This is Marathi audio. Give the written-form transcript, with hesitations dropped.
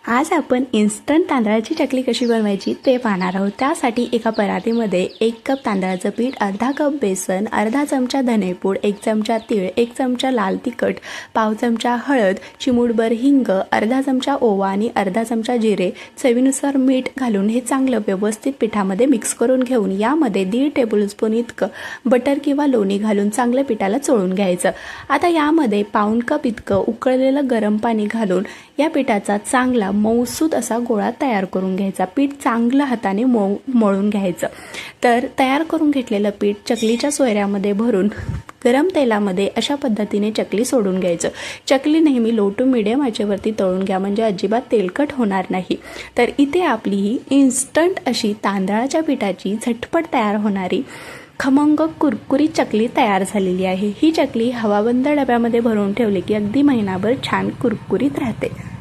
आज आपण इन्स्टंट तांदळाची चकली कशी बनवायची ते पाहणार आहोत। त्यासाठी एका परातीमध्ये 1 कप तांदळाचं पीठ, अर्धा कप बेसन, अर्धा चमचा धनेपूड, 1 चमचा तीळ, 1 चमचा लाल तिखट, पाव चमचा हळद, चिमूटभर हिंग, अर्धा चमचा ओवा आणि अर्धा चमचा जिरे, चवीनुसार मीठ घालून हे चांगलं व्यवस्थित पिठामध्ये मिक्स करून घेऊन यामध्ये 1.5 टेबलस्पून इतकं बटर किंवा लोणी घालून चांगलं पिठाला चोळून घ्यायचं। आता यामध्ये पाऊण कप इतकं उकळलेलं गरम पाणी घालून या पिठाचा चांगला मऊसूत असा गोळा तयार करून घ्यायचा। पीठ चांगलं हाताने मळून घ्यायचं। तर तयार करून घेतलेलं पीठ चकलीच्या सोयऱ्यामध्ये भरून गरम तेलामध्ये अशा पद्धतीने चकली सोडून घ्यायचं। चकली नेहमी लो टू मीडियम आचेवरती तळून घ्या, म्हणजे अजिबात तेलकट होणार नाही। तर इथे आपली ही इन्स्टंट अशी तांदळाच्या पिठाची झटपट तयार होणारी खमंग कुरकुरीत चकली तयार झालेली आहे। ही चकली हवाबंद डब्यामध्ये भरून ठेवली की अगदी महिनाभर छान कुरकुरीत राहते।